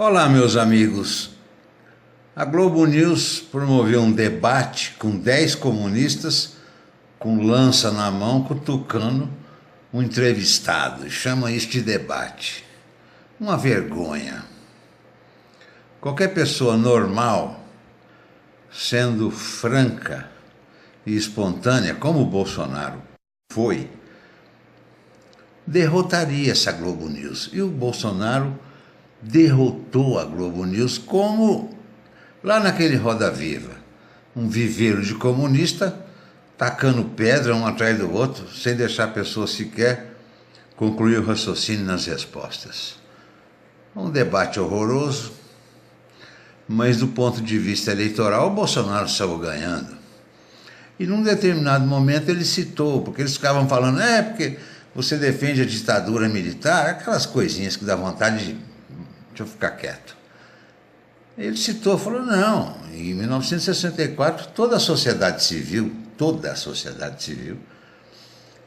Olá, meus amigos. A Globo News promoveu um debate com 10 comunistas com lança na mão, cutucando um entrevistado. E chama isso de debate. Uma vergonha. Qualquer pessoa normal, sendo franca e espontânea, como o Bolsonaro foi, derrotaria essa Globo News. E o Bolsonaro derrotou a Globo News como lá naquele Roda Viva, um viveiro de comunista tacando pedra um atrás do outro, sem deixar a pessoa sequer concluir o raciocínio nas respostas. Um debate horroroso, mas do ponto de vista eleitoral o Bolsonaro saiu ganhando. E num determinado momento ele citou, porque eles ficavam falando, porque você defende a ditadura militar, aquelas coisinhas que dá vontade de... Deixa eu ficar quieto. Ele citou, falou, não, em 1964 toda a sociedade civil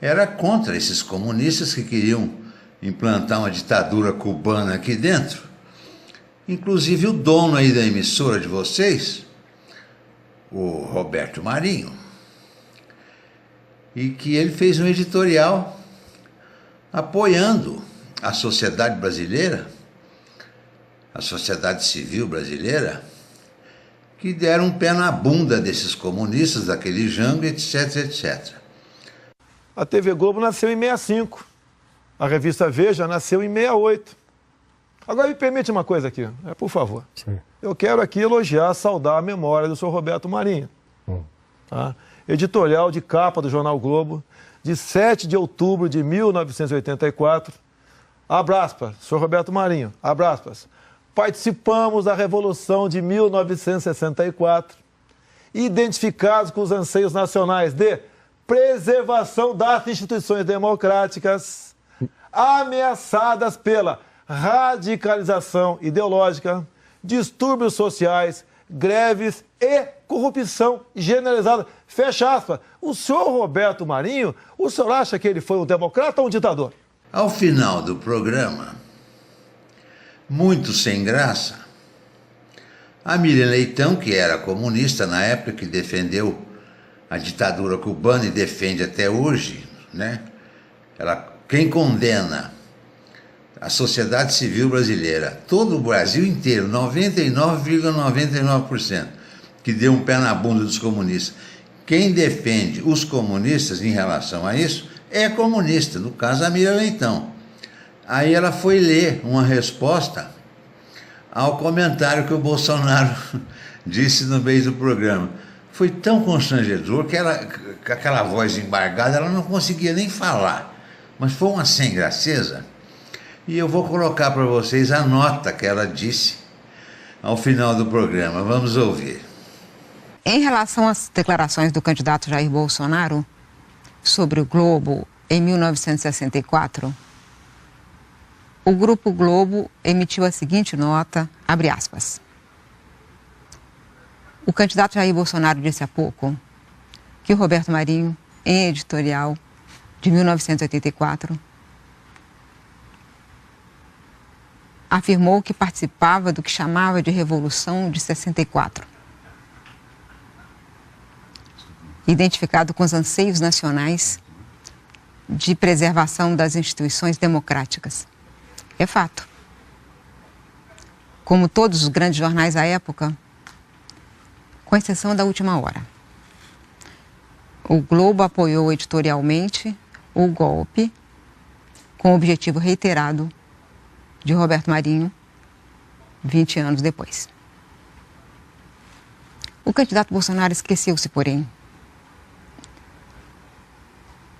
era contra esses comunistas que queriam implantar uma ditadura cubana aqui dentro. Inclusive o dono aí da emissora de vocês, o Roberto Marinho, e que ele fez um editorial apoiando a sociedade brasileira, a sociedade civil brasileira, que deram um pé na bunda desses comunistas, daquele Jango, etc, etc. A TV Globo nasceu em 65, a revista Veja nasceu em 68. Agora me permite uma coisa aqui, por favor. Sim. Eu quero aqui elogiar, saudar a memória do senhor Roberto Marinho. Tá? Editorial de capa do Jornal Globo, de 7 de outubro de 1984. Abraços, senhor Roberto Marinho, abraços. Participamos da Revolução de 1964, identificados com os anseios nacionais de preservação das instituições democráticas, ameaçadas pela radicalização ideológica, distúrbios sociais, greves e corrupção generalizada. Fecha aspas. O senhor Roberto Marinho, o senhor acha que ele foi um democrata ou um ditador? Ao final do programa, muito sem graça, a Miriam Leitão, que era comunista na época, que defendeu a ditadura cubana e defende até hoje, né? Quem condena a sociedade civil brasileira, todo o Brasil inteiro, 99,99%, que deu um pé na bunda dos comunistas. Quem defende os comunistas em relação a isso é comunista, no caso a Miriam Leitão. Aí ela foi ler uma resposta ao comentário que o Bolsonaro disse no meio do programa. Foi tão constrangedor que ela, com aquela voz embargada, ela não conseguia nem falar. Mas foi uma sem graceza. E eu vou colocar para vocês a nota que ela disse ao final do programa. Vamos ouvir. Em relação às declarações do candidato Jair Bolsonaro sobre o Globo em 1964, o Grupo Globo emitiu a seguinte nota, abre aspas. O candidato Jair Bolsonaro disse há pouco que o Roberto Marinho, em editorial de 1984, afirmou que participava do que chamava de Revolução de 64, identificado com os anseios nacionais de preservação das instituições democráticas. É fato. Como todos os grandes jornais à época, com exceção da Última Hora, o Globo apoiou editorialmente o golpe com o objetivo reiterado de Roberto Marinho, 20 anos depois. O candidato Bolsonaro esqueceu-se, porém,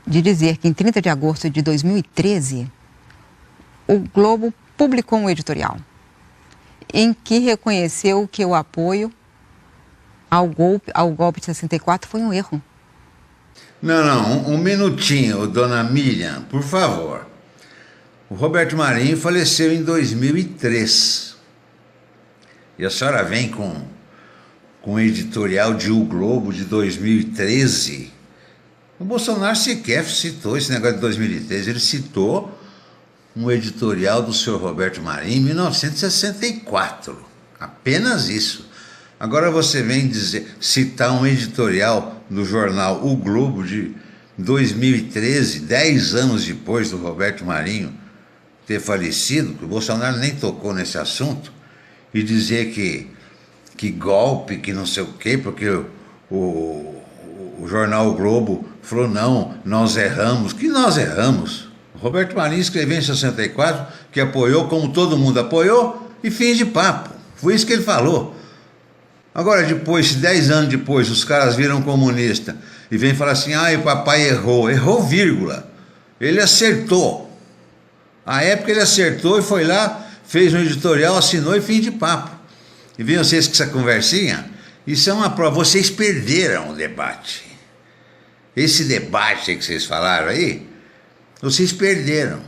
de dizer que em 30 de agosto de 2013, o Globo publicou um editorial em que reconheceu que o apoio ao golpe de 64 foi um erro. Não, um minutinho, dona Miriam, por favor. O Roberto Marinho faleceu em 2003. E a senhora vem com o editorial de O Globo de 2013. O Bolsonaro sequer citou esse negócio de 2013, ele citou um editorial do senhor Roberto Marinho em 1964. Apenas isso. Agora você vem citar um editorial do jornal O Globo de 2013, 10 anos depois do Roberto Marinho ter falecido, que o Bolsonaro nem tocou nesse assunto, e dizer que golpe, que não sei o quê, porque o jornal O Globo falou, não, nós erramos. Que nós erramos? O Roberto Marinho escreveu em 64 que apoiou como todo mundo apoiou e fim de papo. Foi isso que ele falou. Agora depois, 10 anos depois, os caras viram comunista e vêm falar assim, o papai errou. Errou, vírgula. Ele acertou. À época ele acertou e foi lá, fez um editorial, assinou e fim de papo. E vem vocês com essa conversinha? Isso é uma prova. Vocês perderam o debate. Esse debate que vocês falaram aí, vocês perderam.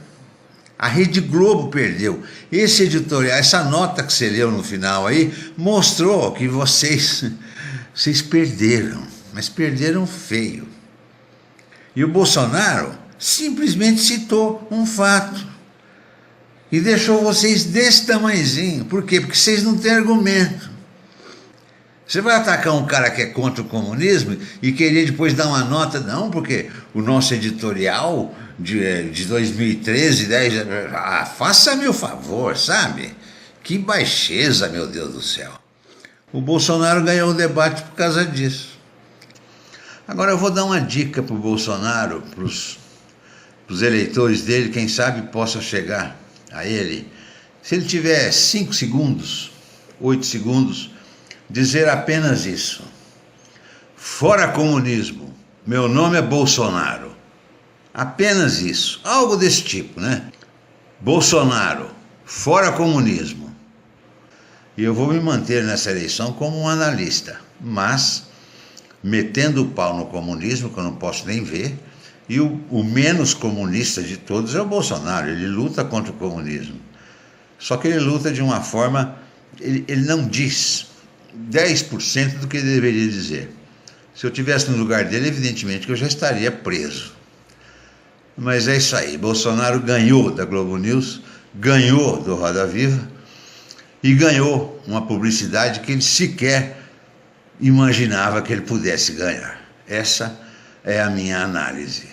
A Rede Globo perdeu. Esse editorial, essa nota que você leu no final aí, mostrou que vocês perderam. Mas perderam feio. E o Bolsonaro simplesmente citou um fato. E deixou vocês desse tamanhozinho. Por quê? Porque vocês não têm argumento. Você vai atacar um cara que é contra o comunismo e querer depois dar uma nota? Não, porque o nosso editorial de 2013, 10... faça-me o favor, sabe? Que baixeza, meu Deus do céu. O Bolsonaro ganhou o debate por causa disso. Agora eu vou dar uma dica para o Bolsonaro, para os eleitores dele, quem sabe possa chegar a ele. Se ele tiver 5 segundos, 8 segundos, dizer apenas isso: fora comunismo, meu nome é Bolsonaro. Apenas isso, algo desse tipo, né? Bolsonaro, fora comunismo. E eu vou me manter nessa eleição como um analista, mas metendo o pau no comunismo, que eu não posso nem ver, e o menos comunista de todos é o Bolsonaro. Ele luta contra o comunismo, só que ele luta de uma forma, ele não diz 10% do que ele deveria dizer. Se eu estivesse no lugar dele, evidentemente que eu já estaria preso. Mas é isso aí, Bolsonaro ganhou da Globo News, ganhou do Roda Viva e ganhou uma publicidade que ele sequer imaginava que ele pudesse ganhar. Essa é a minha análise.